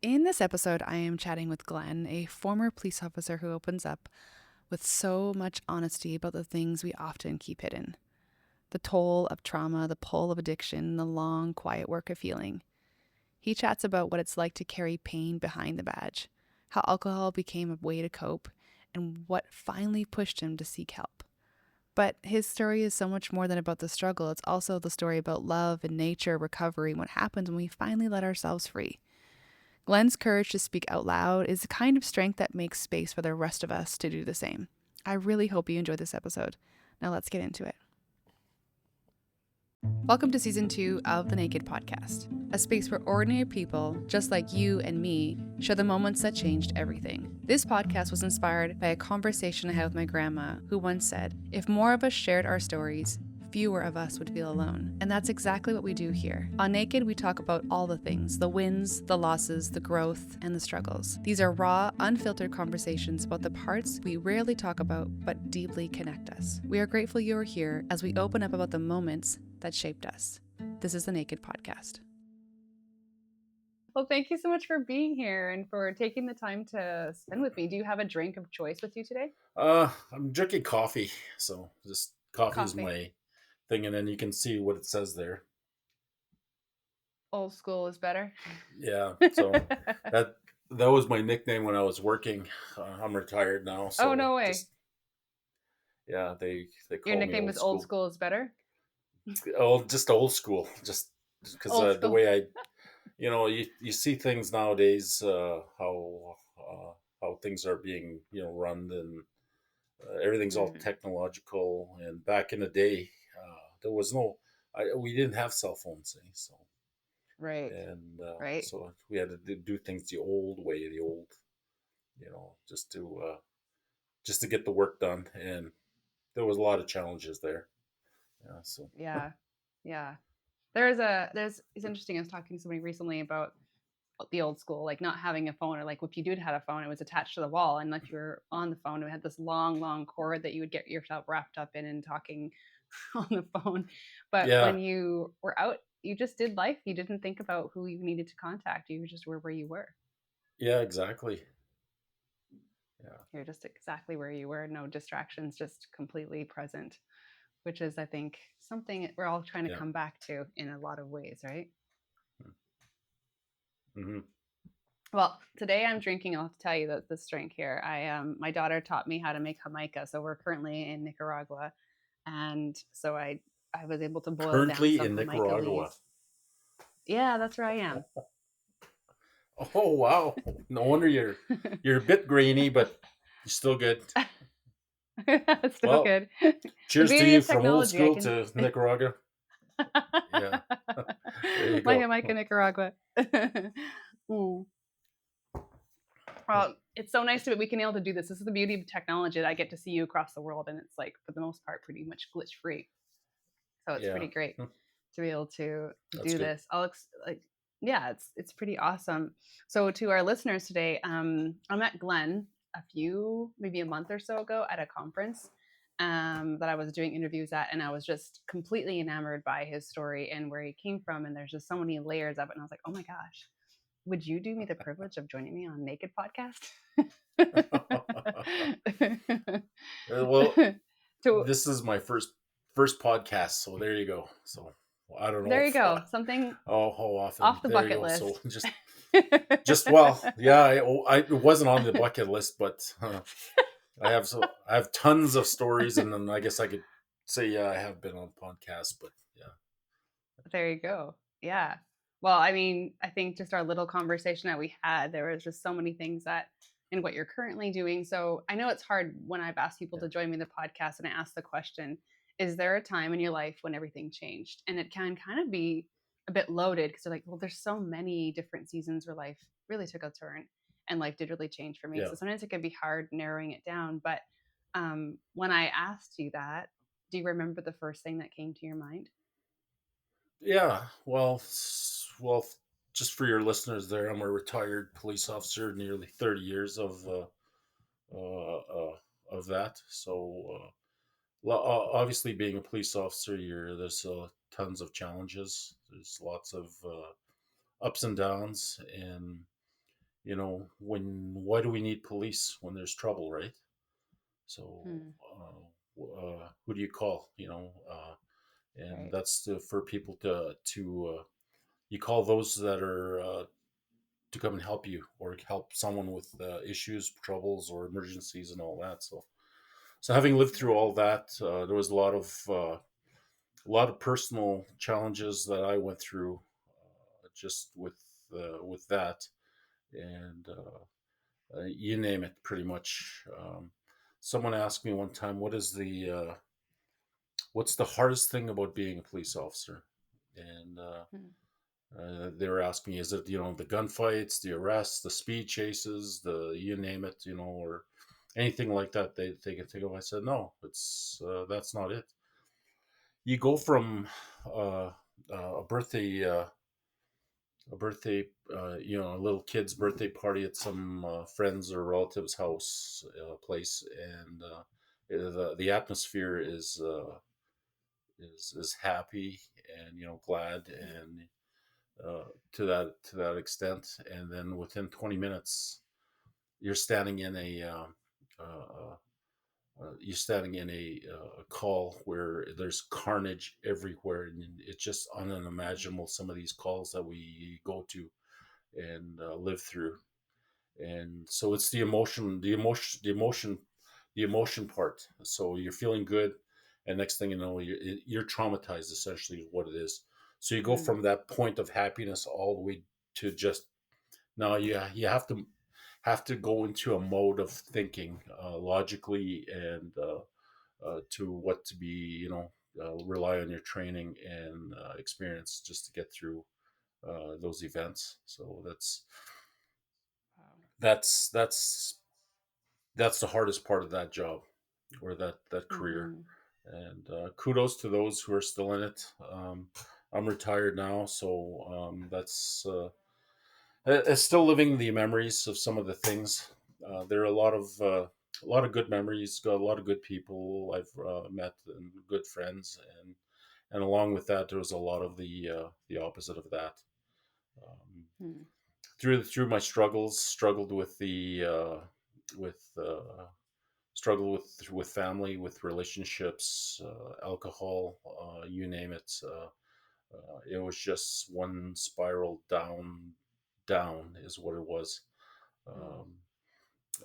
In this episode, I am chatting with Glen, a former police officer who opens up with so much honesty about the things we often keep hidden. The toll of trauma, the pull of addiction, the long, quiet work of healing. He chats about what it's like to carry pain behind the badge, how alcohol became a way to cope, and what finally pushed him to seek help. But his story is so much more than about the struggle. It's also the story about love and nature, recovery, and what happens when we finally let ourselves free. Glen's courage to speak out loud is the kind of strength that makes space for the rest of us to do the same. I really hope you enjoyed this episode. Now let's get into it. Welcome to Season 2 of the Naked Podcast, a space where ordinary people, just like you and me, share the moments that changed everything. This podcast was inspired by a conversation I had with my grandma, who once said, "If more of us shared our stories, fewer of us would feel alone." And that's exactly what we do here. On Naked, we talk about all the things, the wins, the losses, the growth, and the struggles. These are raw, unfiltered conversations about the parts we rarely talk about but deeply connect us. We are grateful you are here as we open up about the moments that shaped us. This is the Naked Podcast. Well, thank you so much for being here and for taking the time to spend with me. Do you have a drink of choice with you today? I'm drinking coffee, so just coffee is Coffee. my thing, and then you can see what it says there. Old school is better. Yeah, so that was my nickname when I was working. I'm retired now, so Oh, no way. they Your call me nickname old was Old school. School is better? Oh, just old school, just because Old the school. way you see things nowadays, how things are being run, and everything's all technological. And back in the day, there was we didn't have cell phones, so Right. and Right. so we had to do things the old way, just to get the work done. And there was a lot of challenges there. Yeah, so Yeah. Yeah. It's interesting. I was talking to somebody recently about the old school, like not having a phone, or like if you did have a phone, it was attached to the wall. And if you were on the phone, it had this long, long cord that you would get yourself wrapped up in and talking on the phone. But yeah, when you were out, you just did life. You didn't think about who you needed to contact. You just were where you were. yeah, exactly. Yeah, You're just exactly where you were. No distractions, just completely present, which is, I think, something we're all trying to yeah. come back to in a lot of ways, right? Mm-hmm. Well, today I'm drinking. I'll have to tell you that this drink here. My daughter taught me how to make Jamaica, so we're currently in Nicaragua, and so I was able to boil down Currently some in Jamaica Nicaragua. leaves. Yeah, that's where I am. Oh wow! No wonder you're a bit grainy, but you're still good. It's still Well, good. The cheers to beauty you of from old technology, I school can. to Nicaragua. Yeah, there you My go. Jamaica, Nicaragua. Mm. Well, it's so nice that we can be able to do this. This is the beauty of technology, that I get to see you across the world, and it's like for the most part pretty much glitch free. So it's Yeah, pretty great to be able to that's do good. this. Yeah, it's pretty awesome. So to our listeners today, I met Glen maybe a month or so ago at a conference that I was doing interviews at, and I was just completely enamored by his story and where he came from. And there's just so many layers of it, and I was like, oh my gosh, would you do me the privilege of joining me on Naked Podcast? Well, So this is my first podcast, so there you go. So I don't know there you if go, something how often. off the There you bucket go. So list. just well, yeah, it wasn't on the bucket list, but I have tons of stories, and then I guess I could say yeah, I have been on podcasts, but yeah, There you go. Yeah. Well, I mean, I think just our little conversation that we had, there was just so many things that in what you're currently doing. So I know it's hard when I've asked people yeah, to join me in the podcast and I ask the question, is there a time in your life when everything changed? And it can kind of be a bit loaded because they're like, well, there's so many different seasons where life really took a turn and life did really change for me. yeah, So sometimes it can be hard narrowing it down. But when I asked you that, do you remember the first thing that came to your mind? yeah. Well, just for your listeners, there, I'm a retired police officer, nearly 30 years of that. So. Obviously, being a police officer, there's tons of challenges. There's lots of ups and downs, and why do we need police when there's trouble, right? So, Hmm. who do you call? And Right. that's for people you call those that are to come and help you or help someone with issues, troubles, or emergencies and all that. So having lived through all Wow. that, there was a lot of personal challenges that I went through just with that, and you name it, pretty much. Someone asked me one time, what's the hardest thing about being a police officer? And Hmm. they were asking me, is it the gunfights, the arrests, the speed chases, the you name it, or anything like that they could think of? I said, no, it's that's not it. You go from uh, a birthday, a little kid's birthday party at some friend's or relative's house place, and the atmosphere is happy and glad and to that extent, and then within 20 minutes you're standing in a call where there's carnage everywhere, and it's just unimaginable, some of these calls that we go to and live through. And so it's the emotion part. So you're feeling good, and next thing you know, you're traumatized. Essentially, is what it is. So you go Hmm. from that point of happiness all the way to just now. You have to go into a mode of thinking logically, and to what to be, rely on your training and experience just to get through those events. So Wow. that's that's that's the hardest part of that job or that career. Hmm. And kudos to those who are still in it. I'm retired now, so that's it's still living the memories of some of the things. There are a lot of good memories. Got a lot of good people I've met and good friends, and along with that, there was a lot of the opposite of that. Um, Hmm. through my struggled with the with struggle with family, with relationships, alcohol, you name it. It was just one spiral down is what it was. Hmm. Um,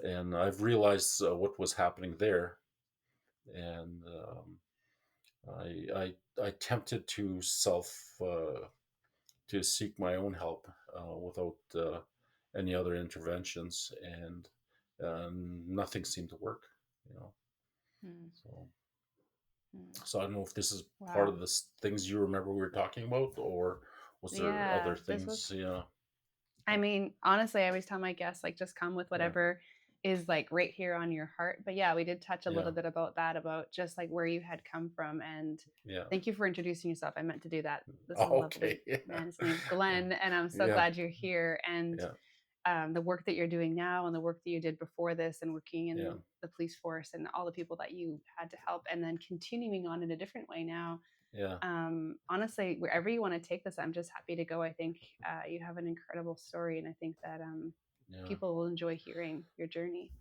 and I've realized what was happening there, and I attempted to seek my own help without any other interventions, and nothing seemed to work. You know, Hmm. so Hmm. so I don't know if this is part Wow. of the things you remember we were talking about, or was there other Yeah, this things? was, Yeah, I mean, honestly, I always tell my guests, like, just come with yeah, whatever is like right here on your heart. But yeah, we did touch a yeah. little bit about that, about just like where you had come from. And Yeah. thank you for introducing yourself. I meant to do that. This is a Oh, okay. lovely man. His name's Glen. And I'm so Yeah. glad you're here. And Yeah. the work that you're doing now and the work that you did before this and working Yeah. in the police force and all the people that you had to help and then continuing on in a different way now. Yeah. Honestly, wherever you want to take this, I'm just happy to go. I think you have an incredible story, and I think that Yeah. people will enjoy hearing your journey.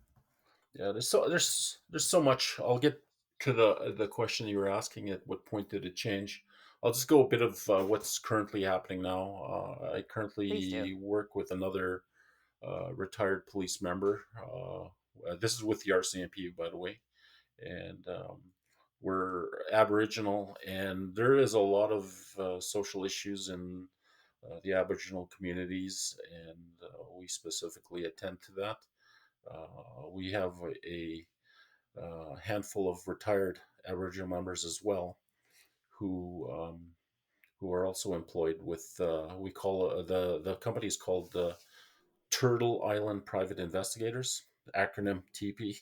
Yeah. There's so much. I'll get to the question you were asking. At what point did it change? I'll just go a bit of what's currently happening now. I Please do. currently work with another retired police member. This is with the RCMP, by the way, and we're Aboriginal, and there is a lot of social issues in the Aboriginal communities, and we specifically attend to that. We have a handful of retired Aboriginal members as well, who who are also employed with we call the company is called Turtle Island Private Investigators, acronym TP.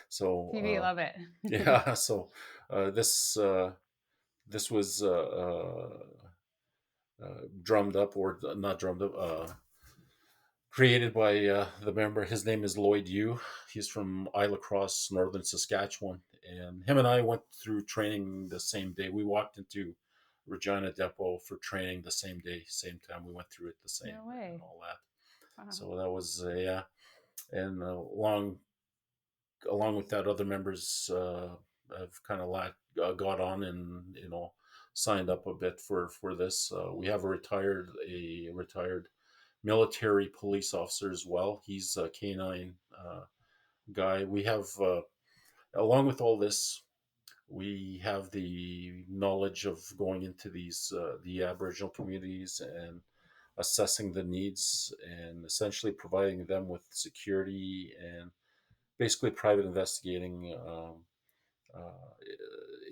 So TV, love it. yeah, so this was drummed up, or not drummed up, created by the member. His name is Lloyd Yu. He's from Isla Cross, northern Saskatchewan, and him and I went through training the same day. We walked into Regina Depot for training the same day, same time. We went through it the same No and way. all that. Wow. So that was yeah, and along with that, other members have kind of got on and signed up a bit for this. We have a retired military police officer as well. He's a canine guy. We have along with all this, we have the knowledge of going into the Aboriginal communities and assessing the needs and essentially providing them with security and basically private investigating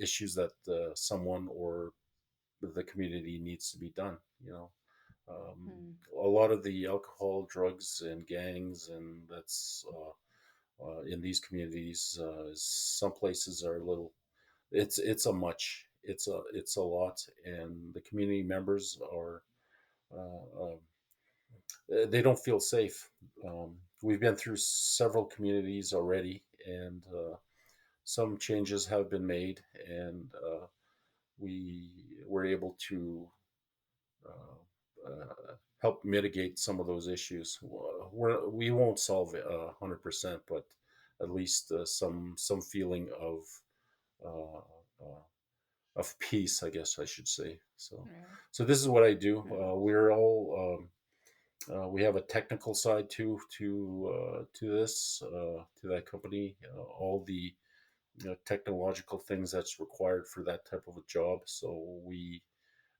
issues that someone or the community needs to be done. Mm. A lot of the alcohol, drugs, and gangs, and that's in these communities. Some places are a little. It's a much. It's a lot, and the community members are. They don't feel safe. We've been through several communities already, and some changes have been made, and we were able to help mitigate some of those issues. We won't solve it 100%, but at least some feeling uh, uh, of peace, I guess I should say. Right. So this is what I do. Right. We're all we have a technical side to this to that company. All the technological things that's required for that type of a job. So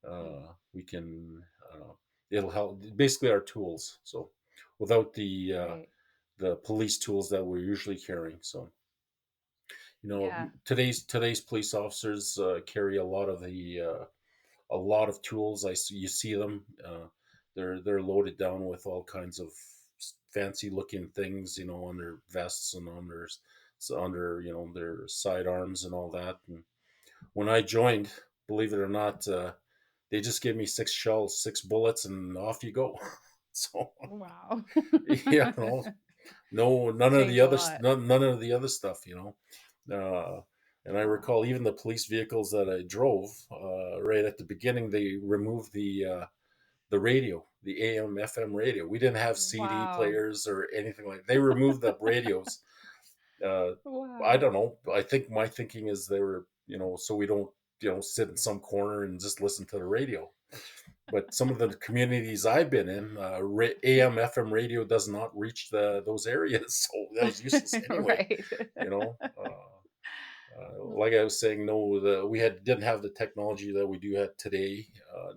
Mm. we can it'll help basically our tools. So without Right. the police tools that we're usually carrying. So Yeah. today's police officers carry a lot of tools. You see them. They're loaded down with all kinds of fancy looking things, on their vests and on their under their sidearms and all that. And when I joined, believe it or not, they just gave me 6 shells, 6 bullets, and off you go. So Wow. yeah, no, Changed a lot. none of the other stuff, Uh, and I Wow. recall even the police vehicles that I drove, right at the beginning, they removed the radio, the AM FM radio. We didn't have CD Wow. players or anything like. They removed the radios. Uh, I Wow. don't know. I think my thinking is they were, so we don't, sit in some corner and just listen to the radio. But some of the communities I've been in, AM FM radio does not reach those areas, so that is useless anyway. Right. You know, like I was saying, no, we didn't have the technology that we do have today.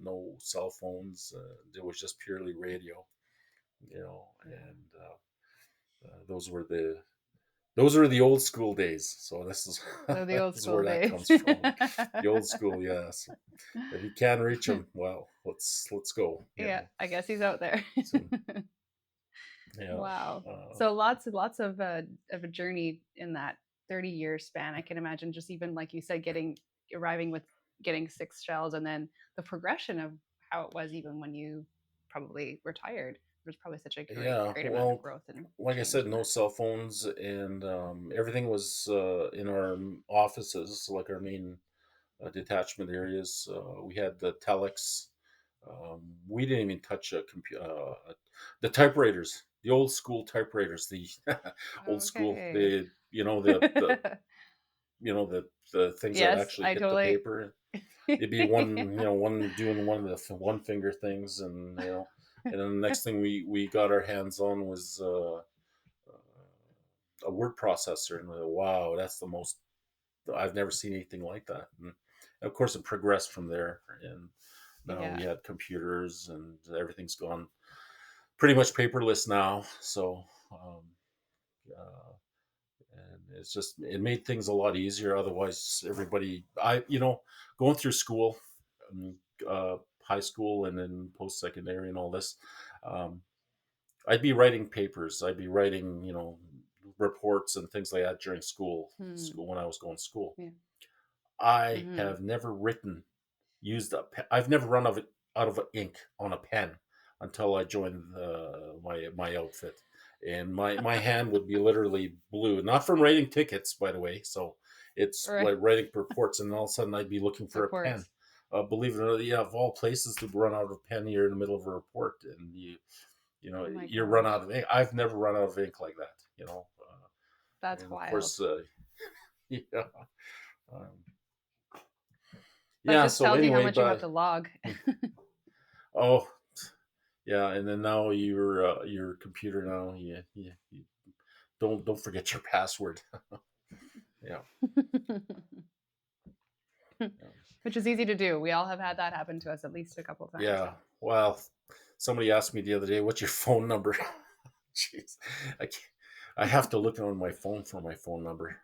No cell phones. It was just purely radio. Yeah. And those were the old school days. So this is So the old this is school where that days. comes from. The old school, yes. If you can reach them, well, let's go. Yeah, I guess he's out there. So yeah, Wow. uh, So lots of a journey in that 30-year span. I can imagine just even like you said, arriving with getting 6 shells and then the progression of how it was even when you probably retired. There's probably such a yeah. great amount of Well, growth and like I change said, in no that. cell phones, and everything was in our offices, like our main detachment areas. We had the telex. We didn't even touch a computer. The typewriters, the old school typewriters, the old school, Okay. the things that Yes, actually I hit the totally. paper. It'd be one doing one of the one finger things, and then the next thing we got our hands on was a word processor, and wow, that's the most I've never seen anything like that. And of course, it progressed from there, and now we Yeah. had computers, and everything's gone pretty much paperless now. So, uh, and it made things a lot easier. Otherwise, everybody, going through school, um, uh, high school, and then post secondary, and all this. Um, I'd be writing papers. I'd be writing, reports and things like that during Hmm. school when I was going to school. Yeah. I Hmm. have never used a pen. I've never run out of ink on a pen until I joined my outfit, and my hand would be literally blue, not from writing tickets, by the way. So it's Right. like writing reports, and all of a sudden I'd be looking for a pen. Reports. Believe it or not, yeah, of all places to run out of a pen here in the middle of a report, and Oh my You run out gosh. of ink. I've never run out of ink like that. That's And of wild. course, yeah, um, That yeah. just So tells you how anyway, much you have but to log. oh, yeah, and then now your computer now. You don't forget your password. Yeah, yeah, Which is easy to do. We all have had that happen to us at least a couple times. yeah. Well, somebody asked me the other day, "What's your phone number?" Jeez, I can't, I have to look on my phone for my phone number.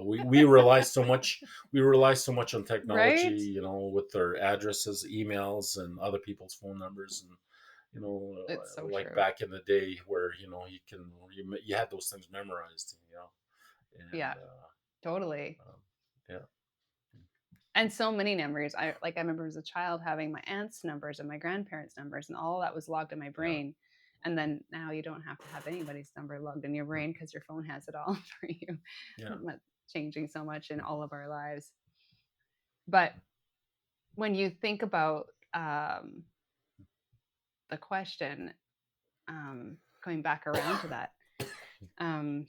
We rely so much. We rely so much on technology. Right? With their addresses, emails, and other people's phone numbers, and It's so like true. back in the day where you had those things memorized. Yeah, And totally. yeah, And so many numbers. I remember as a child having my aunt's numbers and my grandparents' numbers, and all that was logged in my yeah, brain. And then now you don't have to have anybody's number logged in your brain because your phone has it all for you. yeah, That's changing so much in all of our lives. But when you think about the question, going back around to that, um,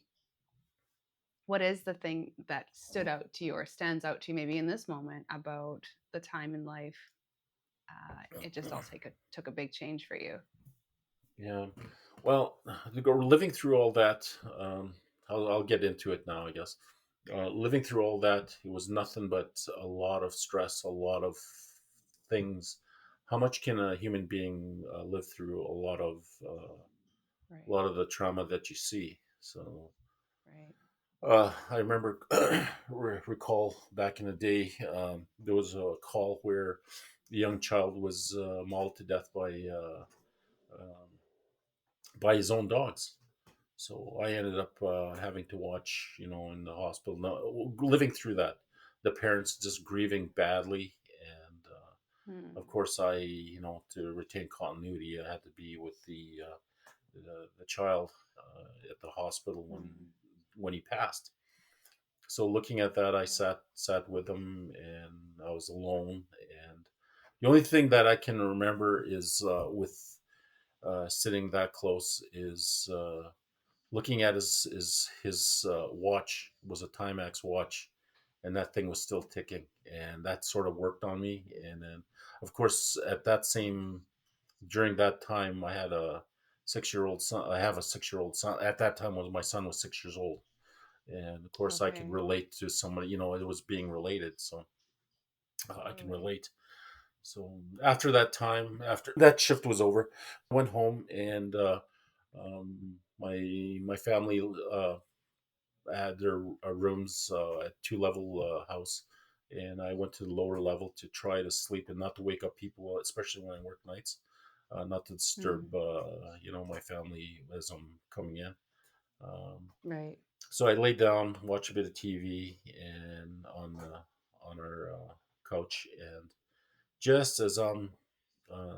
what is the thing that stood out to you or stands out to you maybe in this moment about the time in life it just all took a big change for you? yeah. Well, to go living through all that, I'll get into it now, I guess. Living through all that, it was nothing but a lot of stress, a lot of things. How much can a human being live through a Right, lot of the trauma that you see? So right. I remember recall back in the day, there was a call where a young child was mauled to death um, by his own dogs. So I ended up having to watch, in the hospital, no, living through that. The parents just grieving badly, and Hmm. of course, to retain continuity, I had to be with the child at the hospital Hmm. when he passed. So looking at that, I sat with him, and I was alone. And the only thing that I can remember is with sitting that close is. Looking at his watch was a Timex watch, and that thing was still ticking, and that sort of worked on me. And then, of course, at that same during that time, I had a 6 year old son. I have a 6 year old son. At that time, was my son was 6 years old, and of course, I could Okay. relate to somebody. It was being related, so I can Totally. relate. So after that time, after that shift was over, I went home, and my family had their rooms at 2 level house, and I went to the lower level to try to sleep and not to wake up people, especially when I work nights, not to Hmm. disturb my family as I'm coming in. Um, Right. so I laid down, watched a bit of TV, and on our couch, and just as I'm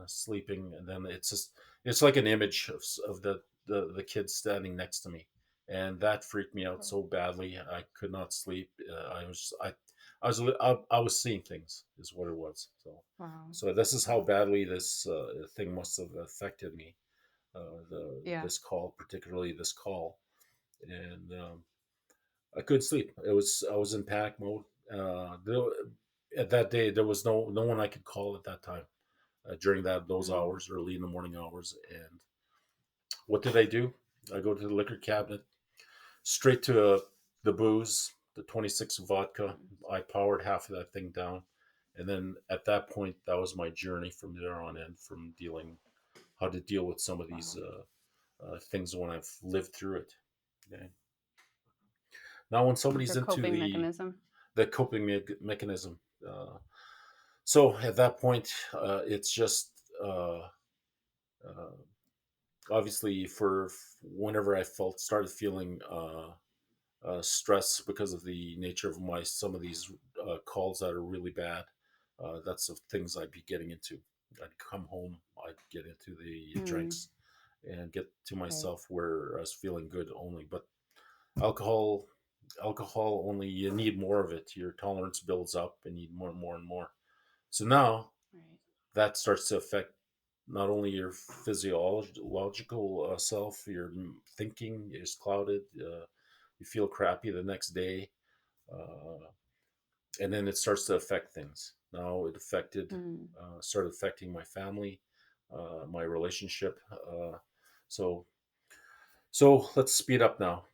sleeping, and then it's like an image of the kid standing next to me, and that freaked me out Oh, so badly. I could not sleep. I was seeing things, is what it was. wow. So this is how Wow. badly this thing must have affected me. Yeah. This call, particularly this call, and I couldn't sleep. I was in panic mode. At that day, there was no one I could call at that time during those Mm. hours, early in the morning hours. And what did I do? I go to the liquor cabinet, straight to the booze, the 26 vodka. Mm. I powered half of that thing down, and then at that point, that was my journey from there on in, from dealing how to deal with some of these Wow. things when I've lived through it. Okay. Now, when somebody's Your into coping mechanism. the coping mechanism, so at that point, it's just uh, obviously for whenever I started feeling stress because of the nature of my some of these calls that are really bad. That's the things I'd be getting into. I'd come home, I'd get into the Mm. drinks, and get to Right. myself where I was feeling good only. But alcohol, alcohol only you need more of it. Your tolerance builds up, and you need more and more and more. So now Right. that starts to affect not only your physiological self, your thinking is clouded. You feel crappy the next day, uh, and then it starts to affect things. Now it Mm. started affecting my family, my relationship. So so let's speed up now.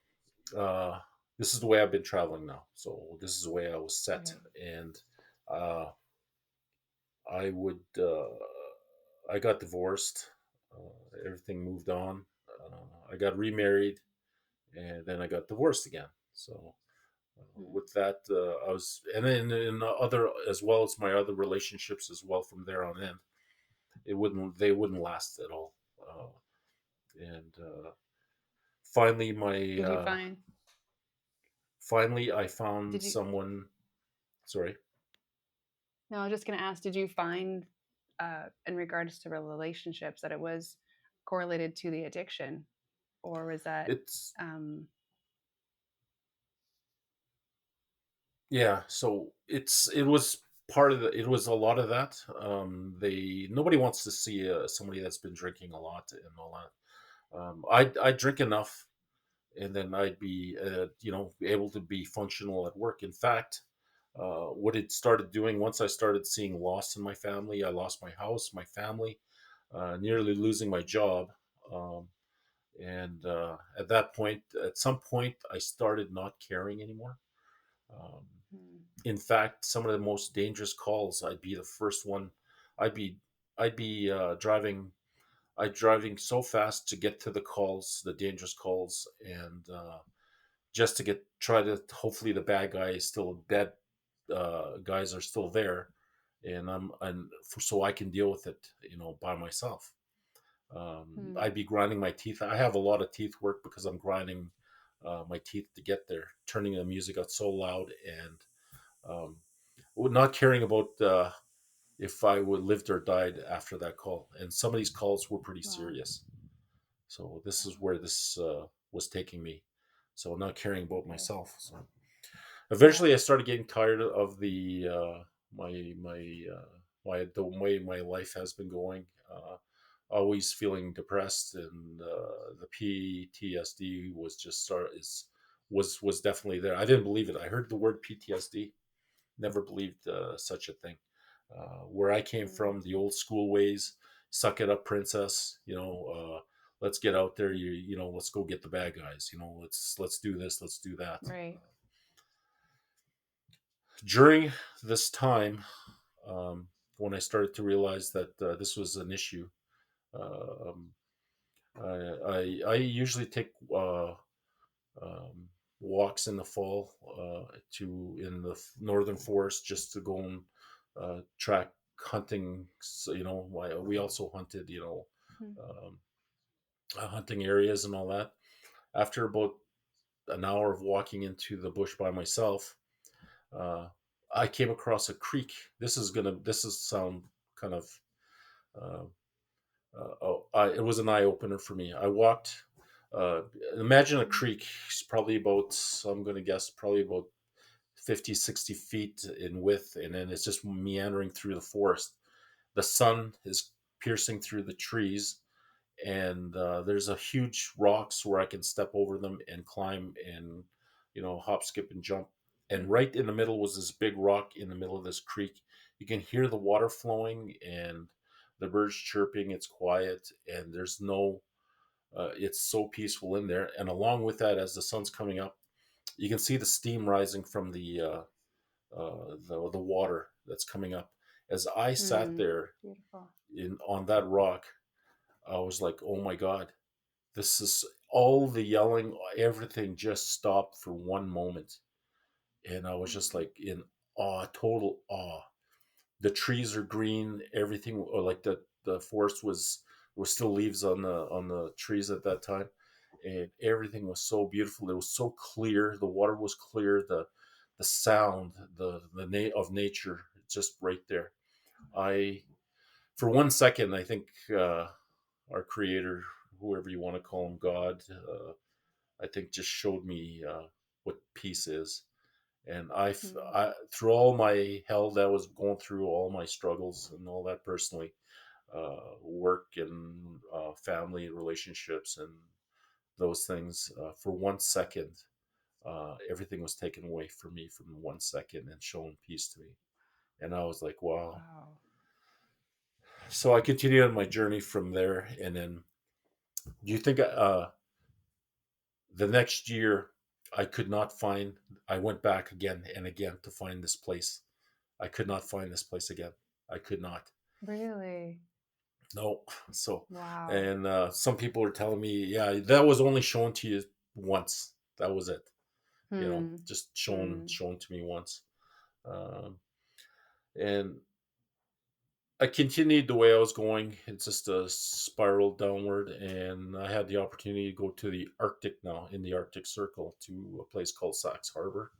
Uh, this is the way I've been traveling now. So this is the way I was set, Right. and uh, I would. I got divorced. Everything moved on. I got remarried, and then I got divorced again. So Mm. with that, I was, and then in the other as well as my other relationships as well. From there on in, they wouldn't last at all. And finally, my Did you find? finally I found Did you? someone. Sorry. No, I was just gonna ask. Did you find, in regards to relationships, that it was correlated to the addiction, or was that? It's Um, Yeah, so it was part of it was a lot of that. They Nobody wants to see somebody that's been drinking a lot and all that. I drink enough, and then I'd be able to be functional at work. In fact, what it started doing once I started seeing loss in my family, I lost my house, my family, nearly losing my job. Um, and at that point, at some point, I started not caring anymore. Um, hmm, in fact, some of the most dangerous calls, I'd be the first one. I'd be I'd be driving so fast to get to the calls, the dangerous calls, and just to try to hopefully the bad guys are still there, so I can deal with it, by myself. hmm, I'd be grinding my teeth. I have a lot of teeth work because I'm grinding my teeth to get there, turning the music out so loud, and um, not caring about if I would lived or died after that call. And some of these calls were pretty wow. serious. So this is where this was taking me. So not caring about Okay. myself. So Yeah. eventually, I started getting tired of the the way my life has been going. Always feeling depressed, and the PTSD was definitely there. I didn't believe it. I heard the word PTSD, never believed such a thing. Where I came Mm. from, the old school ways, suck it up, princess. Let's get out there. Let's go get the bad guys. Let's do this. Let's do that. Right. During this time, when I started to realize that this was an issue, um, I usually take um, walks in the fall to in the northern forest just to go and track hunting. So, we also hunted, Mm. um, hunting areas and all that. After about an hour of walking into the bush by myself, uh, I came across a creek. This is sound kind of uh, it was an eye opener for me. I walked. Uh, Imagine a Mm. creek. It's probably about, I'm going to guess, probably about 50, 60 feet in width, and then it's just meandering through the forest. The sun is piercing through the trees, and there's a huge rocks where I can step over them and climb and hop, skip, and jump. And right in the middle was this big rock in the middle of this creek. You can hear the water flowing and the birds chirping. It's quiet, and there's no. It's so peaceful in there. And along with that, as the sun's coming up, you can see the steam rising from the water that's coming up. As I sat Mm. there Beautiful. in on that rock, I was like, "Oh my God, this is all the yelling, everything just stopped for one moment." And I was just Mm. like in awe, total awe. The trees are green, everything, or like the forest was still leaves on the trees at that time, and everything was so beautiful. It was so clear. The water was clear. The sound, of nature, just right there. I For one second, I think our creator, whoever you want to call him, God, I think just showed me what peace is. And Mm. through all my hell that I was going through, all my struggles and all that personally, work and family relationships and those things. For 1 second, everything was taken away from me from 1 second and shown peace to me. And I was like, wow. Wow. So I continued on my journey from there. And then, do you think the next year I could not find, I went back again and again to find this place. I could not find this place again. I could not. Really? No. So, Wow. and some people were telling me, yeah, that was only shown to you once. That was it. Hmm. Just Hmm. shown to me once. Um, and I continued the way I was going. It's just a spiral downward, and I had the opportunity to go to the Arctic now, in the Arctic Circle, to a place called Sax Harbor,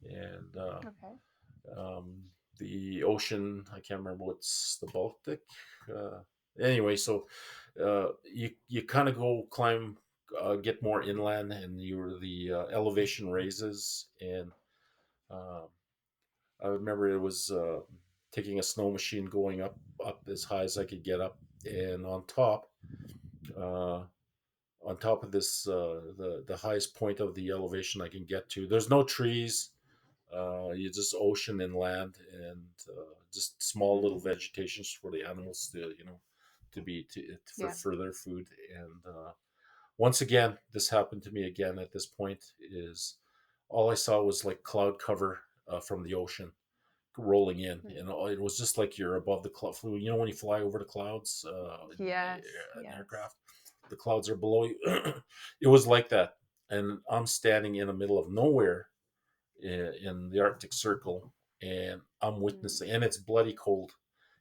and Okay. um, the ocean. I can't remember what's the Baltic. Uh, anyway, so you kind of go climb, get more inland, and the elevation raises, and uh, I remember it was taking a snow machine going up as high as I could get up, and uh, on top of this, the highest point of the elevation I can get to. There's no trees. You just ocean and land, and just small little Hmm. vegetations for the animals to Yeah. for their food. And once again, this happened to me again. At this point, is all I saw was like cloud cover from the ocean rolling in, Hmm. and it was just like you're above the cloud. You know when you fly over the clouds in Yes. an Yes. aircraft, the clouds are below you. It was like that, and I'm standing in the middle of nowhere in the Arctic Circle, and I'm Hmm. witnessing, and it's bloody cold.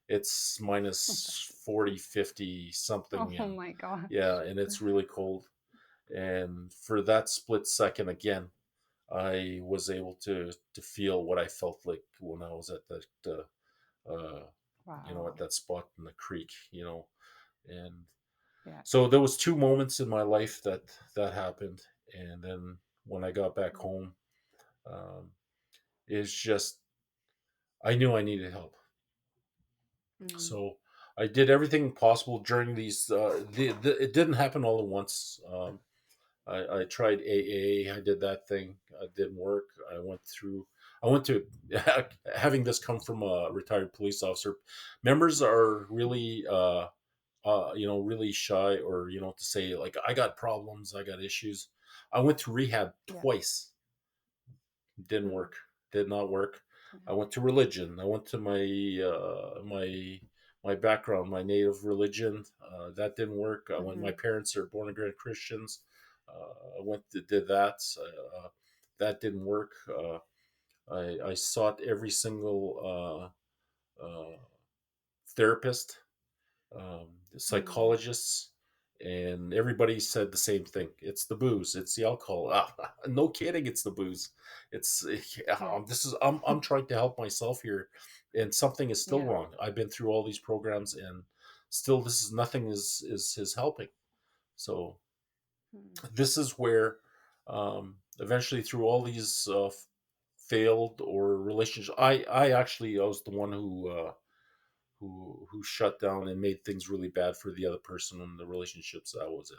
It's Oh, bless minus you. 40, 50 Oh something, and my yeah, gosh. and it's really cold. And for that split second again, I was able to feel what I felt like when I was at that uh, at Wow. that spot in the creek, and Yeah. so there was two moments in my life that happened, and then when I got back Hmm. home, um, it's just I knew I needed help. Hmm. So I did everything possible during these. It didn't happen all at once. I tried AA. I did that thing. It didn't work. I went through. I went to having this come from a retired police officer. Members are really, really shy, or to say like I got problems, I got issues. I went to rehab Yeah. twice. Didn't Hmm. work. Did not work. Yeah. I went to religion. I went to my background, my native religion. That didn't work. I went. My Hmm. parents are born again Christians. I went to did that. That didn't work. I sought every single therapist, Hmm. psychologists, and everybody said the same thing. It's the booze. It's the alcohol. No kidding. It's the booze. It's Yeah. I'm trying to help myself here, and something is still Yeah. wrong. I've been through all these programs, and still this is nothing is helping. So Hmm. this is where eventually through all these failed or relationships, I was the one who shut down and made things really bad for the other person in the relationships I was in.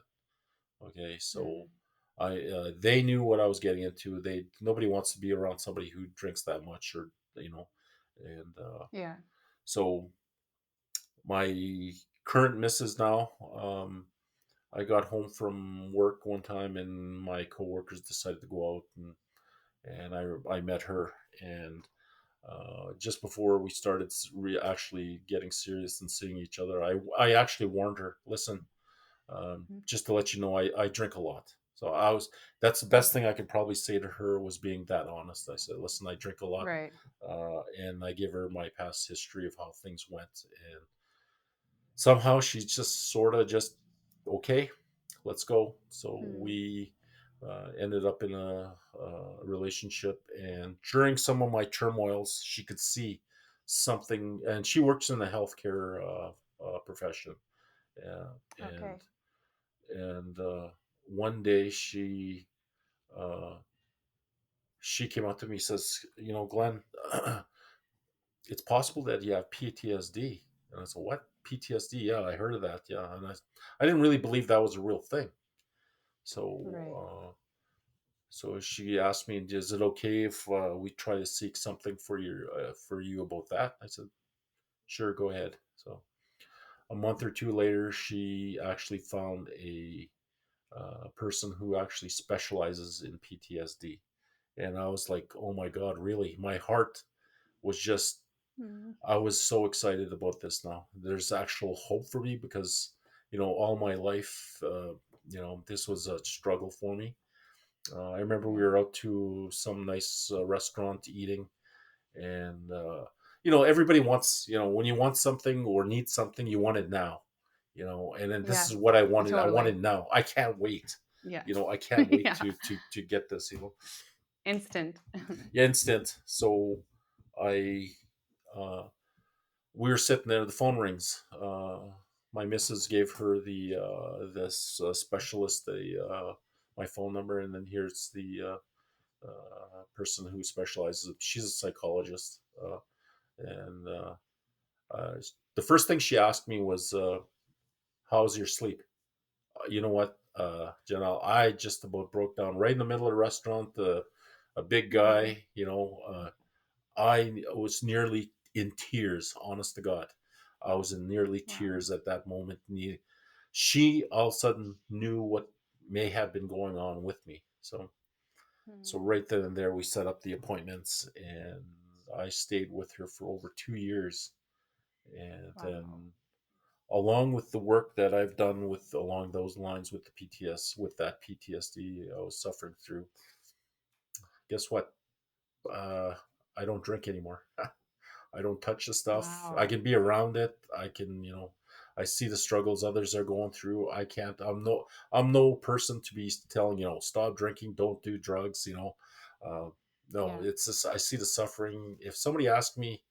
Okay, so Hmm. they knew what I was getting into. They Nobody wants to be around somebody who drinks that much, or and Yeah. so my current missus now. I got home from work one time, and my coworkers decided to go out, and I met her, and just before we started actually getting serious and seeing each other, I actually warned her, listen, Hmm. just to let you know, I drink a lot. So that's the best thing I could probably say to her, was being that honest. I said, listen, I drink a lot. Right. And I give her my past history of how things went. And somehow she's just sort of just, okay, let's go. So Hmm. we ended up in a relationship, and during some of my turmoils, she could see something, and she works in the healthcare profession, uh, Okay. and one day uh, she came up to me, says, Glenn, it's possible that you have PTSD. And I said, what? PTSD. Yeah, I heard of that. Yeah, and I didn't really believe that was a real thing. So, Right. so she asked me, "Is it okay if we try to seek something for you about that?" I said, "Sure, go ahead." So a month or two later, she actually found a person who actually specializes in PTSD, and I was like, "Oh my God, really?" My heart was just Mm. I was so excited about this now. There's actual hope for me because, all my life, this was a struggle for me. I remember we Right. were out to some nice restaurant eating, and, everybody wants, when you want something or need something, you want it now, and then this is Yes. what I wanted. I Totally. wanted now. I can't wait. Yeah. I can't wait Yeah. to get this. Instant. Yeah, instant. So I, uh, we were sitting there. The phone rings. My missus gave her the this specialist my phone number, and then here's the person who specializes. She's a psychologist, and uh, the first thing she asked me was, "How's your sleep?" You know what, Janelle? I just about broke down right in the middle of the restaurant. A big Mm. guy, I was nearly in tears, honest to God. I was in nearly Wow. tears at that moment. She all of a sudden knew what may have been going on with me. So Mm. right then and there, we set up the appointments, and I stayed with her for over 2 years. And Wow. then, along with the work that I've done with along those lines with the with that PTSD I was suffering through, guess what? Uh, I don't drink anymore. I don't touch the stuff. I Wow. can be around it. I can, I see the struggles others are going through. I can't. I'm no person to be telling, stop drinking, don't do drugs. Uh, no, Yeah. it's just I see the suffering. If somebody asks me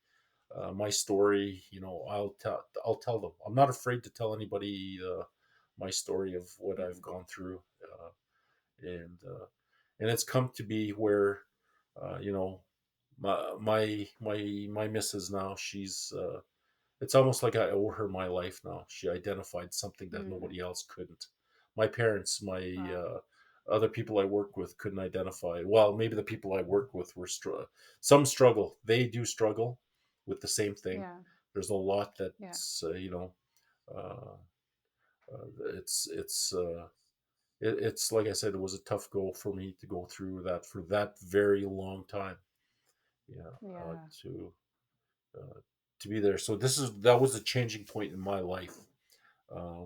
my story, I'll tell them. I'm not afraid to tell anybody my story of what I've Mm. gone through, and it's come to be where, you know, my missus now, she's it's almost like I owe her my life now. She identified something that Mm. nobody else couldn't. My parents, my Wow. other people I worked with couldn't identify. Well, maybe the people I worked with were some struggle. They do struggle with the same thing. Yeah. There's a lot Yeah. that's uh, it's like I said, it was a tough goal for me to go through that for that very long time. Yeah, Yeah. uh, to be there. So that was a changing point in my life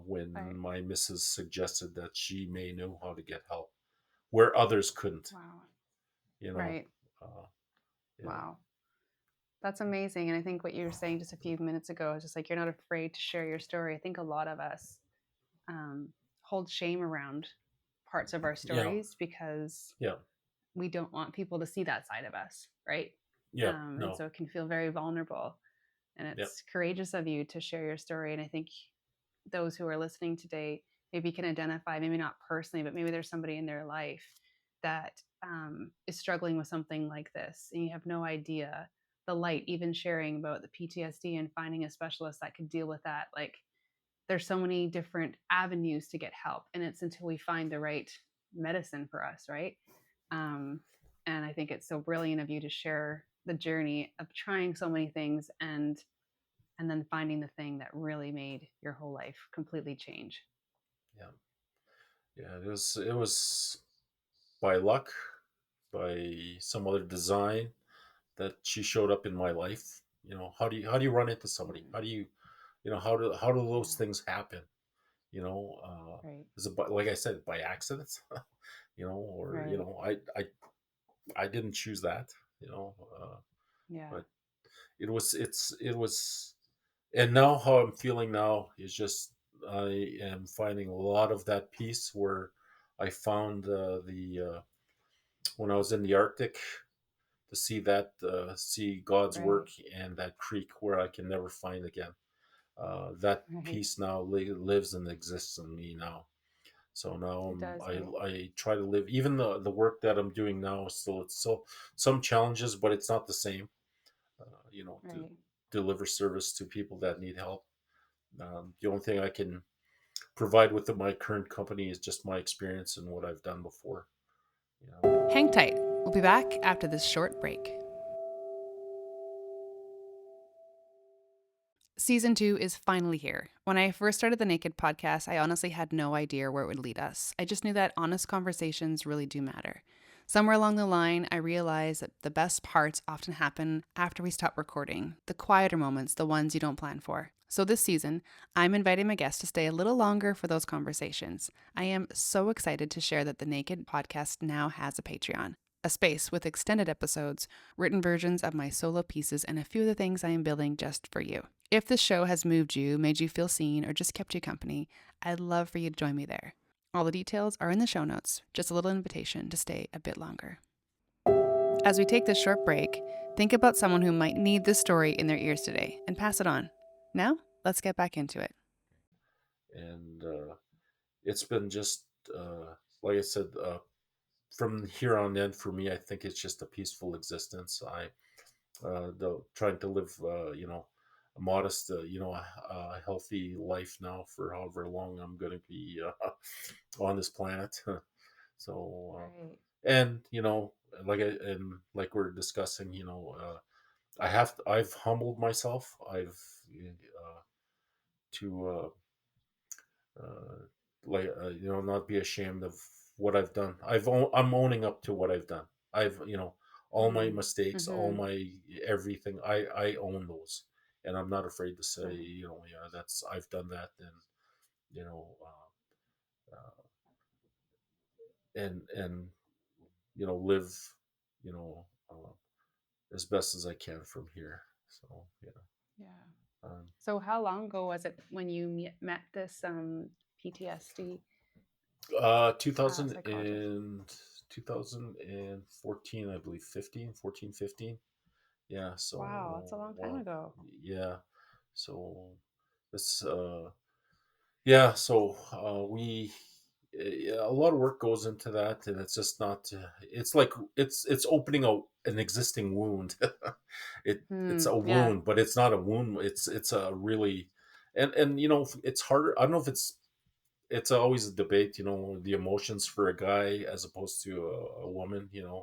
when Right. my missus suggested that she may know how to get help where others couldn't. Wow. You know, Right. uh, yeah, Wow. That's amazing. And I think what you were saying just a few minutes ago is just like you're not afraid to share your story. I think a lot of us um, hold shame around parts of our yeah, stories because yeah, we don't want people to see that side of us, right? yeah. And No, so it can feel very vulnerable. And yeah, it's courageous of you to share your story. And I think those who are listening today maybe can identify, maybe not personally, but maybe there's somebody in their life that is struggling with something like this, and you have no idea the light, even sharing about the PTSD and finding a specialist that could deal with that. Like, there's so many different avenues to get help, and it's until we find the right medicine for us, right? Um, and I think it's so brilliant of you to share the journey of trying so many things and then finding the thing that really made your whole life completely change. yeah, yeah. It was by luck, by some other design that she showed up in my life. How do you run into somebody? Mm. How do those Yeah. things happen? Right. Is it like I said, by accident? Or Right. I didn't choose that. You know, Yeah. but it was, and now how I'm feeling now is just I am finding a lot of that peace where I found the when I was in the Arctic to see God's Right. work and that creek where I can never find again. That Right. peace now lives and exists in me now. So now It does. Right. I try to live. Even the work that I'm doing now is still some challenges, but it's not the same. To Right. deliver service to people that need help. The only thing I can provide with my current company is just my experience and what I've done before. You know. Hang tight. We'll be back after this short break. Season 2 is finally here. When I first started the Naked podcast, I honestly had no idea where it would lead us. I just knew that honest conversations really do matter. Somewhere along the line, I realized that the best parts often happen after we stop recording, the quieter moments, the ones you don't plan for. So this season, I'm inviting my guests to stay a little longer for those conversations. I am so excited to share that the Naked podcast now has a Patreon, a space with extended episodes, written versions of my solo pieces, and a few of the things I am building just for you. If this show has moved you, made you feel seen, or just kept you company, I'd love for you to join me there. All the details are in the show notes, just a little invitation to stay a bit longer. As we take this short break, think about someone who might need this story in their ears today and pass it on. Now, let's get back into it. And it's been just like I said, from here on in for me, I think it's just a peaceful existence. Trying to live, a modest, a healthy life now for however long I'm going to be on this planet. So, Right. and like we're discussing, I've humbled myself. I've to uh, not be ashamed of what I've done. I'm owning up to what I've done. I've all my mistakes, all Mm-hmm. my everything. I own those, and I'm not afraid to say, Right. yeah, that's I've done that, and you know, and live, you know, as best as I can from here. So yeah. Yeah. Um, So, how long ago was it when you met this PTSD 2000 psychologist? and 2014, I believe, 15. Yeah. Wow, that's So, a long time ago. yeah. So this, yeah. So we, yeah, a lot of work goes into that, and it's just not. It's like it's opening an existing wound. It's a Yeah. wound, but it's not a wound. It's a really, and it's harder. I don't know if it's always a debate, the emotions for a guy as opposed to a woman, Yeah.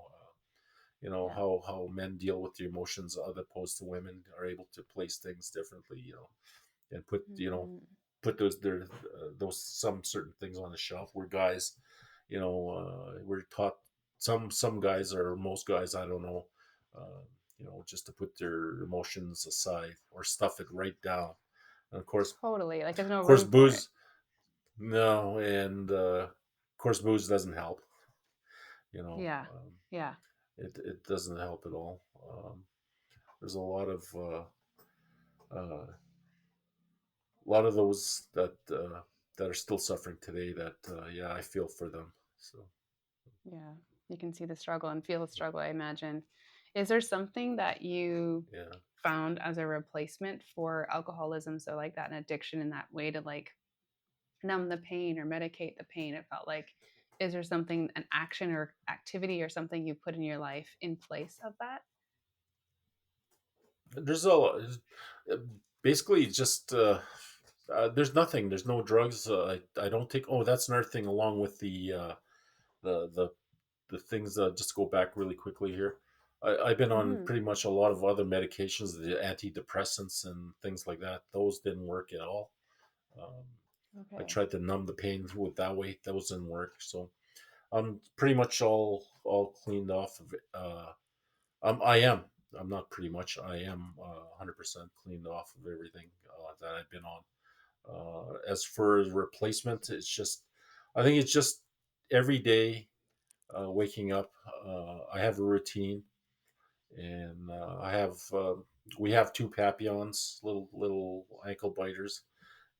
how men deal with the emotions as opposed to women are able to place things differently, and Mm-hmm. put those some certain things on the shelf where guys, we're taught some guys or most guys, I don't know, uh, just to put their emotions aside or stuff it right down. And Totally. Like, there's no of course, room for it. booze. No, and of course, booze doesn't help. You know, Yeah. Yeah. it doesn't help at all. There's a lot of those that are still suffering today. That yeah, I feel for them. So Yeah. You can see the struggle and feel the struggle, I imagine. Is there something that you yeah, found as a replacement for alcoholism? So, like that, an addiction in that way to like numb the pain or medicate the pain? It felt like, is there something, an action or activity or something you put in your life in place of that? there's basically just there's nothing. There's no drugs. I don't take. Oh, that's another thing. Along with the the the things that just go back really quickly here. I've been on Mm, pretty much a lot of other medications, the antidepressants and things like that. Those didn't work at all. Um, I okay. tried to numb the pain through it that way. Those didn't work. So I'm pretty much all cleaned off of it. I am. I'm not pretty much. I am 100% cleaned off of everything that I've been on. As for replacement, I think it's just every day waking up. I have a routine, and we have two papillons, little ankle biters,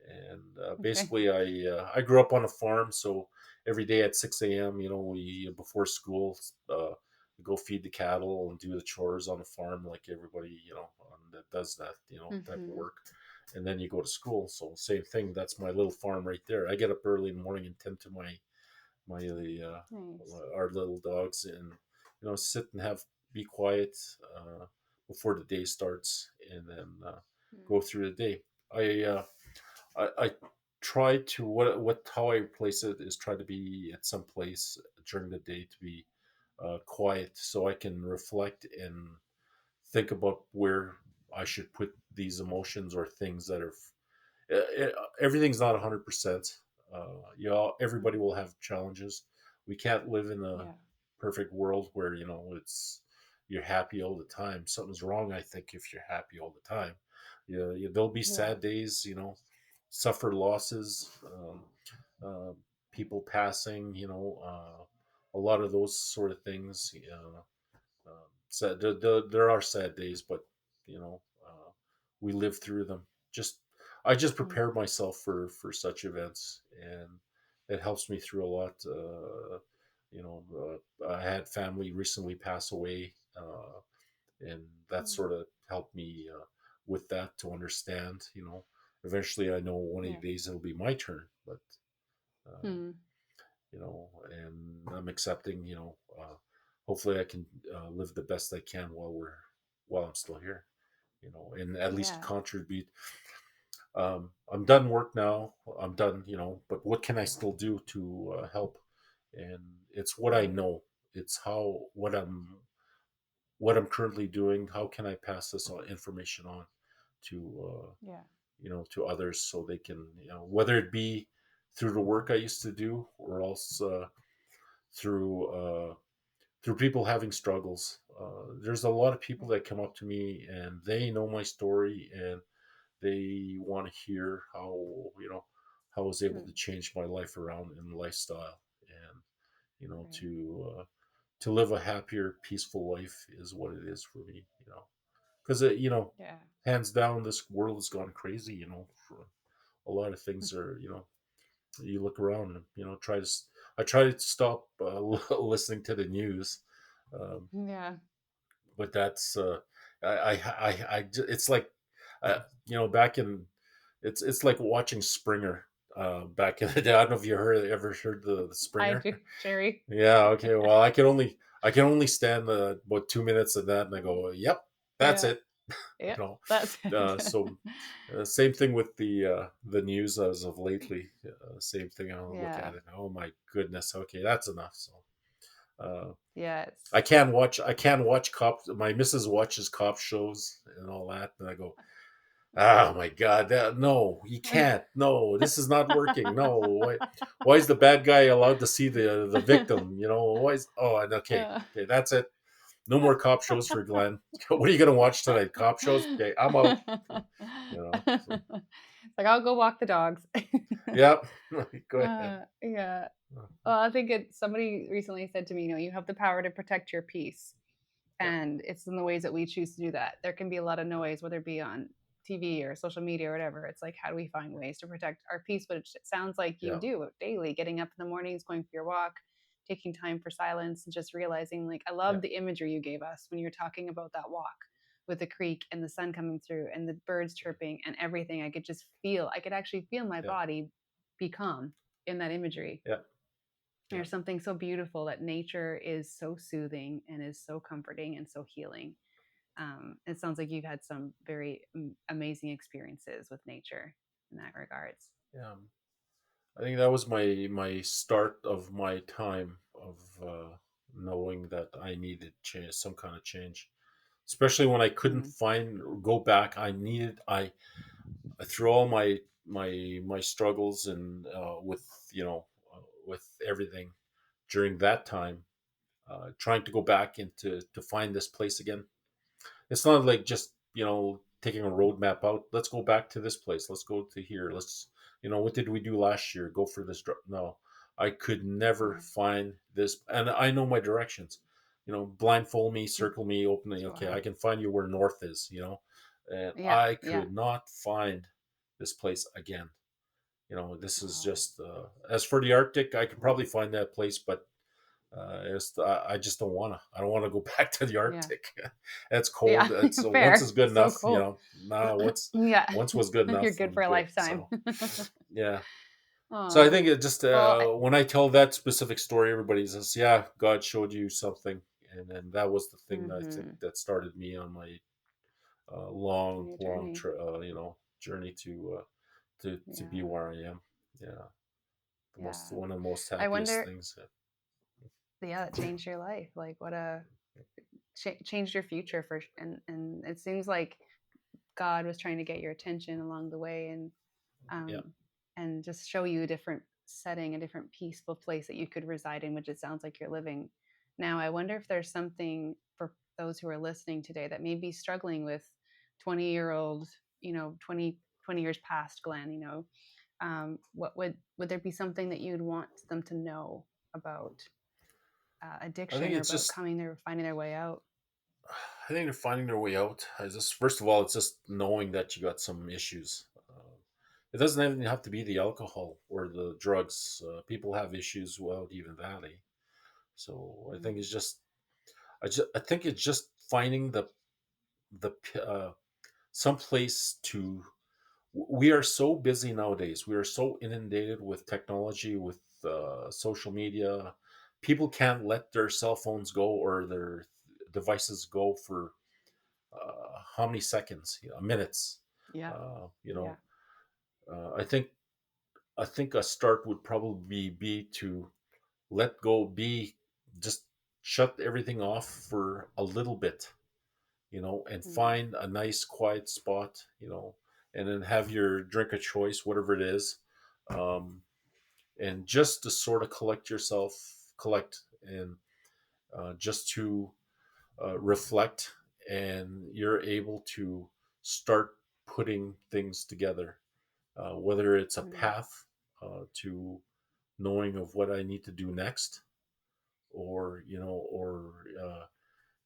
and Okay. basically I grew up on a farm, so every day at 6 a.m., we before school, we go feed the cattle and do the chores on the farm like everybody that does that type of Mm-hmm. work, and then you go to school. So same thing. That's my little farm right there. I get up early in the morning and tend to my Nice. our little dogs, and sit and be quiet before the day starts, and then Mm. go through the day. I I try to what how I place it is try to be at some place during the day to be quiet so I can reflect and think about where I should put these emotions or things that are everything's not 100%. You know, everybody Mm. will have challenges. We can't live in a Yeah. perfect world where it's you're happy all the time. Something's wrong, I think, if you're happy all the time. There'll be Yeah. sad days. Suffer losses, people passing. A lot of those sort of things. Sad, there are sad days, but we live through them. Just I just Mm. prepare myself for such events, and it helps me through a lot. I had family recently pass away, and that Mm. sort of helped me with that to understand. Eventually, I know one of Yeah. these days it'll be my turn, but uh, Mm. and I'm accepting. Hopefully I can live the best I can while I'm still here. And at least Yeah. contribute. I'm done work now. I'm done. But what can I still do to help? And it's what I Right. know. It's how what I'm currently doing. How can I pass this information on to Yeah. to others so they can whether it be through the work I used to do or else through through people having struggles. There's a lot of people Yeah. that come up to me and they know my story and they want to hear how I was able to Mm. change my life around and lifestyle and Right. to live a happier, peaceful life is what it is for me. Because Yeah. hands down, this world has gone crazy. For a lot of things are you look around and I try to stop listening to the news, um, Yeah. but that's it's like back in it's like watching Springer back in the day. I don't know if you ever heard the I Springer. do, Sherry. Yeah, okay, well I can only stand about 2 minutes of that and I go, yep, that's Yeah. it. you Yeah. know That's it. so same thing with the news as of lately. Same thing. I'll look Yeah. at it. Oh my goodness. Okay, that's enough. So uh, I Yes. can watch. I can watch cop. My missus watches cop shows and all that, and I go, oh my god, no, you can't. No, this is not working. No, why is the bad guy allowed to see the victim? Why is and okay, Yeah. okay, that's it. No more cop shows for Glenn. What are you gonna watch tonight? Cop shows? Okay, I'm out. So It's like I'll go walk the dogs. yeah, go ahead. Yeah. Well, I think somebody recently said to me, you have the power to protect your peace. Yeah, And it's in the ways that we choose to do that. There can be a lot of noise, whether it be on TV or social media or whatever. It's like, how do we find ways to protect our peace? Which it sounds like you yeah, do daily, getting up in the mornings, going for your walk, taking time for silence, and just realizing, like, I yeah, love the imagery you gave us when you're talking about that walk with the creek and the sun coming through and the birds chirping and everything. I could actually feel my yeah, body be calm in that imagery. yeah, yeah, There's something so beautiful that nature is so soothing and is so comforting and so healing. It sounds like you've had some very amazing experiences with nature in that regards. yeah. I think that was my start of my time of knowing that I needed change, some kind of change. Especially when I couldn't Mm. go back. Through all my struggles and with everything during that time, trying to go back and to find this place again. It's not like just taking a roadmap out. Let's go back to this place. Let's go to here. What did we do last year? Go for this. No, I could never Yeah. find this, and I know my directions. Blindfold me, circle me, open me. Okay, I Wow. can find you where north is. And Yeah. I Yeah. could not find this place again. This is Wow. just as for the Arctic, I could probably find that place, but I just don't want to. I don't want to go back to the Yeah. Arctic. It's cold. Yeah. It's once is Fair. good It's so enough. cool. Once Yeah. was good You're enough. good I'm for a good. lifetime. So yeah. So I Oh. think it just Well, when I tell that specific story, everybody says, "Yeah, God showed you something," and then that was the thing that I think mm-hmm. that started me on my long, Your long, journey. journey to be Yeah. where I am. Yeah, the most Yeah. one of the most I happiest wonder, things. yeah, that changed your life. Like what a changed your future and it seems like God was trying to get your attention along the way Yeah, um and just show you a different setting, a different peaceful place that you could reside in, which it sounds like you're living now. I wonder if there's something for those who are listening today that may be struggling with 20-year-old, 20 years past Glenn, what would there be something that you'd want them to know about I think addiction or it's about just coming there, finding their way out? I think they're finding their way out. I just first of all, it's just knowing that you got some issues. It doesn't even have to be the alcohol or the drugs. People have issues without even that. Eh? So I think Mm, it's just I think it's just finding the some place to. We are so busy nowadays. We are so inundated with technology, with social media. People can't let their cell phones go or their devices go for how many seconds, minutes. yeah, You yeah. know, I think a start would probably be to let go, be just shut everything off for a little bit, and Mm, find a nice quiet spot, and then have your drink of choice, whatever it is, um, and just to sort of collect, and just to reflect, and you're able to start putting things together, whether it's a mm, path to knowing of what I need to do next, or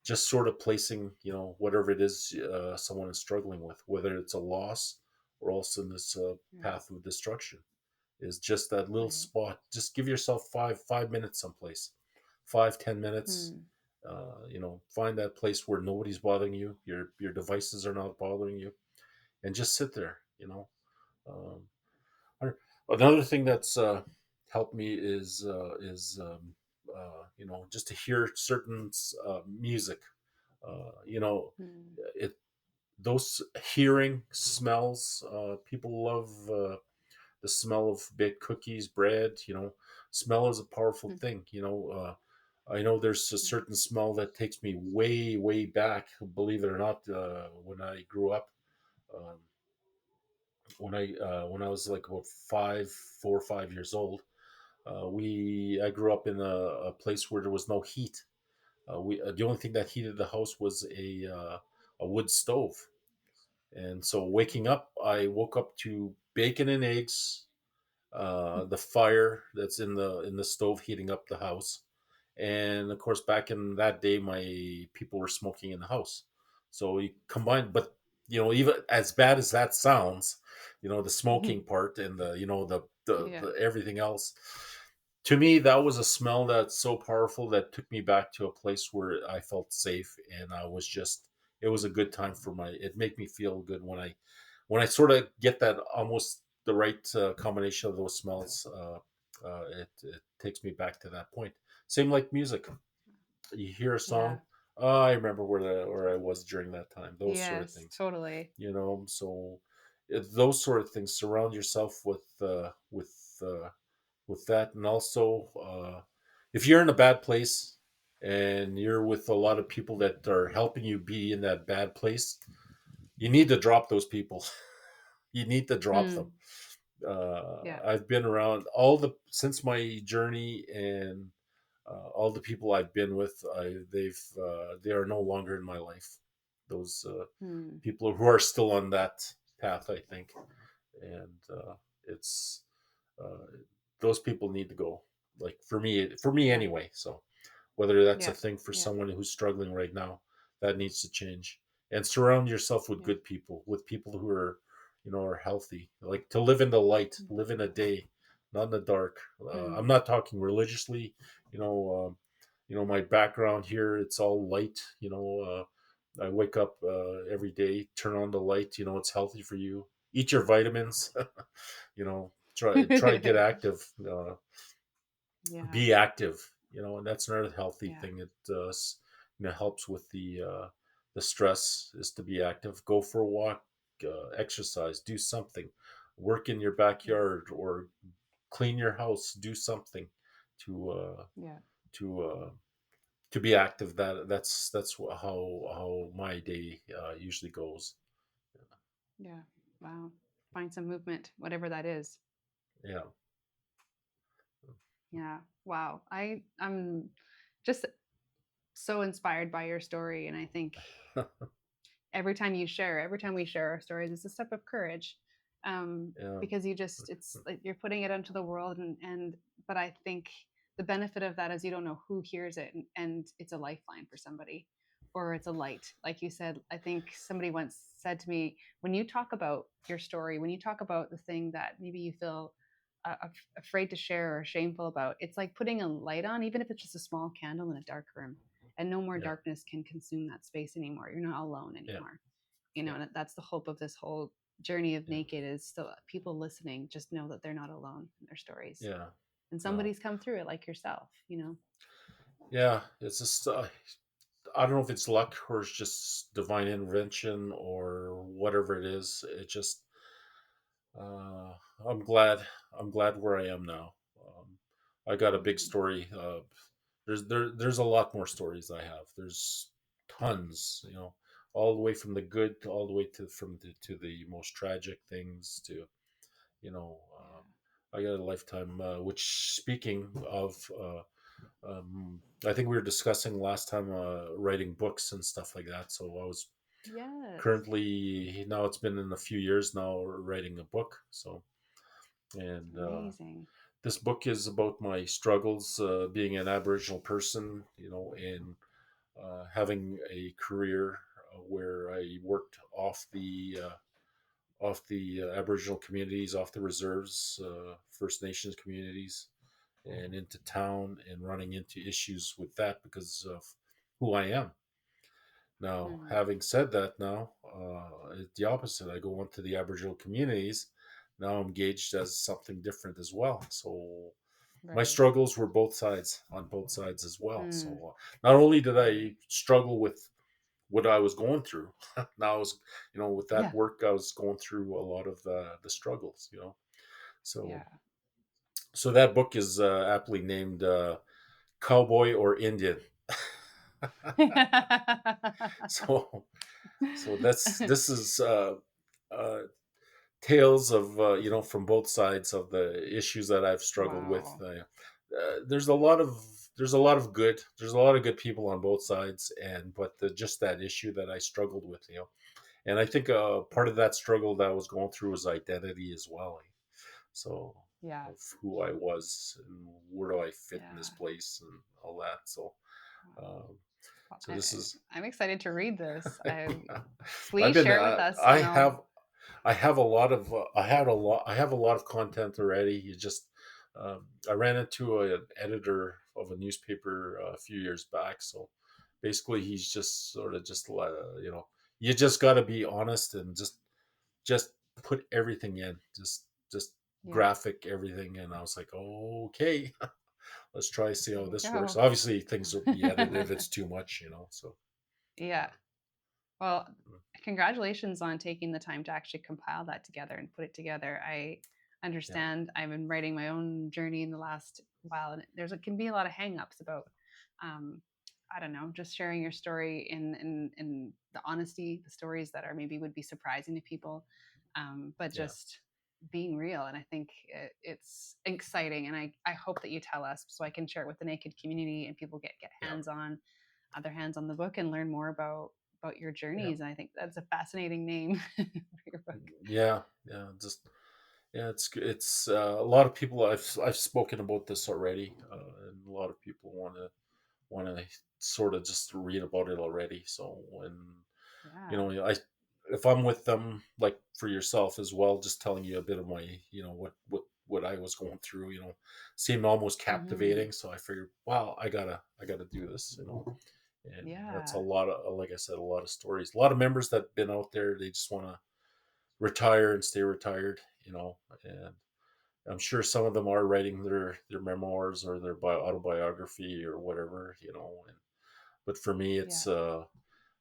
just sort of placing, whatever it is someone is struggling with, whether it's a loss or also in this yeah, path of destruction, is just that little right. spot. Just give yourself five minutes someplace, 5-10 minutes. Mm, Find that place where nobody's bothering you, your devices are not bothering you, and just sit there. Um, Another thing that's helped me is just to hear certain music. mm, It Those hearing smells. People love the smell of baked cookies, bread. Smell is a powerful mm, thing. I know there's a yeah, certain smell that takes me way, way back. Believe it or not, when I grew up, um, when I was like about 4 or 5 years old, I grew up in a place where there was no heat. We The only thing that heated the house was a wood stove, and so waking mm, up, I woke up to bacon and eggs, the fire that's in the stove heating up the house, and of course back in that day, my people were smoking in the house. So you combine, but even as bad as that sounds, the mm. smoking part and Yeah, the everything else, to me that was a smell that's so powerful that took me back to a place where I felt safe, and I was just it was a good time for my it made me feel good when I sort of get that almost the right combination of those smells. It takes me back to that point. Same like music. You hear a yeah, song, oh, I remember where I was during that time. Those sort of yes, things. totally. So those sort of things. Surround yourself uh, with that, and also if you're in a bad place and you're with a lot of people that are helping you be in that bad place, you need to drop those people. You need to drop them. Mm, yeah, I've been around all the since my journey, and all the people I've been with, they are no longer in my life. Those mm, people who are still on that path, I think, and it's uh, those people need to go. Like for me yeah, anyway. So whether that's a yeah, thing for yeah, someone who's struggling right now, that needs to change. And surround yourself with yeah, good people, with people who are healthy, like to live in the light, mm. live in a day, not in the dark. Mm. I'm not talking religiously. My background here, it's all light. I wake up every day, turn on the light. It's healthy for you. Eat your vitamins. Try to get active. Yeah, Be active, and that's another healthy yeah, thing. It helps with the stress, is to be active. Go for a walk, exercise, do something. work in your Yes. backyard or clean your house, do something to Yeah. to uh, to be active. That's how my day usually goes. Yeah. Wow. Find some movement, whatever that is. Yeah, Yeah. Wow. I'm just so inspired by your story, and I think every time we share our stories, it's a step of courage, yeah, because it's like you're putting it onto the world, and but I think the benefit of that is you don't know who hears it, and it's a lifeline for somebody, or it's a light, like you said. I think somebody once said to me, when you talk about your story, when you talk about the thing that maybe you feel afraid to share or shameful about, it's like putting a light on, even if it's just a small candle in a dark room, and no more yeah, darkness can consume that space anymore. You're not alone yeah, anymore, yeah, and that's the hope of this whole journey of yeah, naked, is still people listening just know that they're not alone in their stories, yeah. and No, somebody's come through it like yourself. yeah. It's just I don't know if it's luck or it's just divine intervention or whatever it is. It just uh, I'm glad I'm glad where I am now. I got a big Mm. story. There's a lot more stories I have. There's tons, all the way from the good, all the way to the most tragic things. To you know, I got a lifetime. Which, speaking of, I think we were discussing last time writing books and stuff like that. So I was Yes. currently, now it's been in a few years now, writing a book. So and Amazing. this book is about my struggles being an Aboriginal person, and having a career where I worked off the Aboriginal communities, off the reserves, First Nations communities, and into town, and running into issues with that because of who I am. Now, Mm. having said that, now it's the opposite. I go into the Aboriginal communities. Now I'm engaged as something different as well. So my Right. struggles were on both sides as well. So Mm. not only did Right. I struggle with what I was going through, now I was, with that Yeah. work, I was going through a lot of the struggles. So Yeah. so that book is aptly named Cowboy or Indian. so so this is uh, tales of from both sides of the issues that I've struggled with. Wow. There's a lot of there's a lot of good people on both sides, and but just that issue that I struggled with, and I think part of that struggle that I was going through was identity as well. So Yeah. of who I was and where do I fit in this Yeah. place and all that. So Wow. um, Well, so this is I'm excited to read this. I've Please been share with us, I have I have a lot of I have a lot of content already. You just I ran into an editor of a newspaper a few years back. So basically, he's just sort of just you just got to be honest and just put everything in, just Yeah. graphic everything. And I was like, okay, let's try see There how you this works. go. Obviously, things will be edited if it's too much. So Yeah. uh, Well, congratulations on taking the time to actually compile that together and put it together. I yeah, understand I've been writing my own journey in the last while, and it can be a lot of hangups about, um, I don't know, just sharing your story in the honesty, the stories that are maybe would be surprising to people, but yeah, just being real. And I think it's exciting, and I hope that you tell us so I can share it with the naked community and people get yeah, their hands on the book and learn more about your yeah. journeys. And I think that's a fascinating name for your book. Yeah, yeah, just yeah, it's a lot of people I've spoken about this already, and a lot of people want to sort of just read about it already. So when Yeah. I if I'm with them, like for yourself as well, just telling you a bit of my what I was going through, seemed almost Hmm. captivating. So I figured, wow, I gotta do this. And that's a Yeah. lot of, like I said, a lot of stories, a lot of members that've been out there. They just want to retire and stay retired, and I'm sure some of them are writing their memoirs or their autobiography or whatever, and but for me, Yeah. it's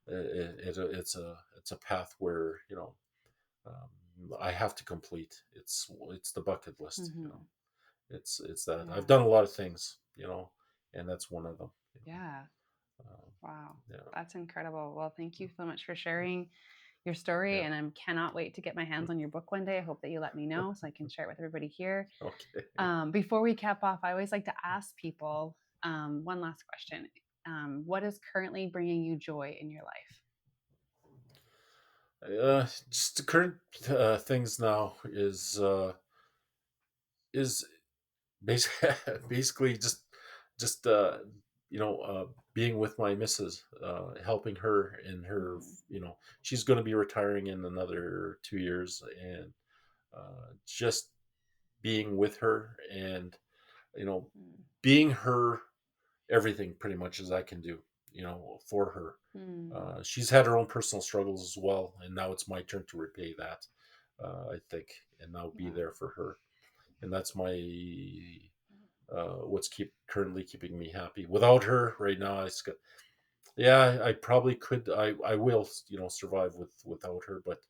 it's a path where I have to complete. It's the bucket list. Mm-hmm. It's that Yeah. I've done a lot of things, and that's one of them. Yeah. Um, Wow. yeah. That's incredible. Well, thank you so much for sharing your story. Yeah. And I cannot wait to get my hands on your book one day. I hope that you let me know so I can share it with everybody here. Okay. Before we cap off, I always like to ask people one last question. What is currently bringing you joy in your life? Just the current things now is basically basically just being with my missus, helping her in her, Mm, she's going to be retiring in another 2 years, and just being with her, and you know mm, being her everything pretty much as I can do, for her. mm. She's had her own personal struggles as well, and now it's my turn to repay that, I think, and now be Wow. there for her. And that's my what's currently keeping me happy. Without her right now, yeah, I probably could, I will, survive without her, but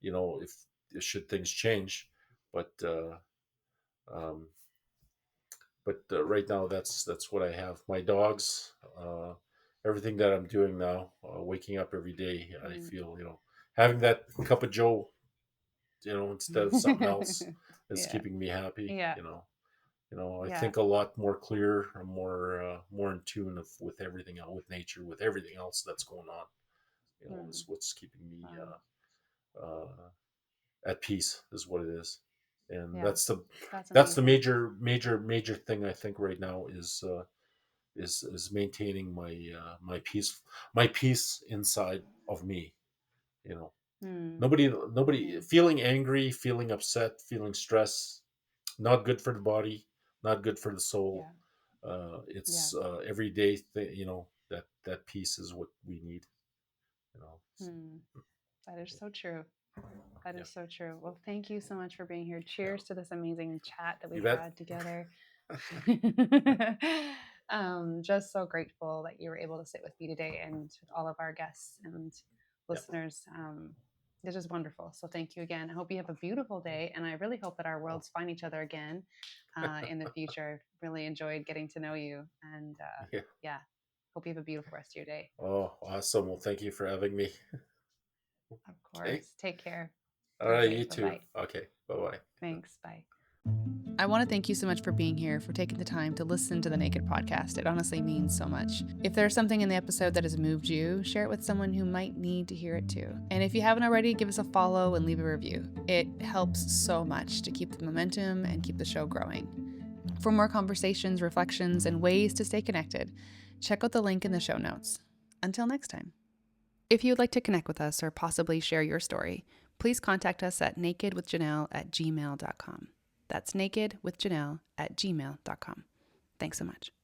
if should things change, but um, right now that's what I have. My dogs, everything that I'm doing now, waking up every day, I Mm. feel, having that cup of Joe, instead of something else, is Yeah. keeping me happy. Yeah. I Yeah. think a lot more clear, more in tune with everything else, with nature, with everything else that's going on. Mm. Is what's keeping me Wow. at peace, is what it is. And Yeah. that's the That's that's the amazing. major thing I think right now is maintaining my peace inside of me. You know, Mm. nobody Mm. feeling angry, feeling upset, feeling stress, not good for the body, not good for the soul. Yeah. Yeah. It's everyday thing. That peace is what we need. You know, Mm. That is so true. That yeah, is so true. Well, thank you so much for being here. yeah. Cheers to this amazing chat that You we bet. had together. Just so grateful that you were able to sit with me today and with all of our guests and Yeah. listeners. It's just wonderful. So thank you again. I hope you have a beautiful day. And I really hope that our Oh, worlds find each other again in the future. Really enjoyed getting to know you. And yeah. yeah, hope you have a beautiful rest of your day. Oh, awesome. Well, thank you for having me. Of Okay. course. Take care. All right. Okay. You Bye too. bye. Okay. Bye bye. Thanks. Bye. I want to thank you so much for being here, for taking the time to listen to the Naked Podcast. It honestly means so much. If there's something in the episode that has moved you, share it with someone who might need to hear it too. And if you haven't already, give us a follow and leave a review. It helps so much to keep the momentum and keep the show growing. For more conversations, reflections, and ways to stay connected, check out the link in the show notes. Until next time. If you would like to connect with us or possibly share your story, please contact us at nakedwithjanelle@gmail.com. That's nakedwithjanelle@gmail.com. Thanks so much.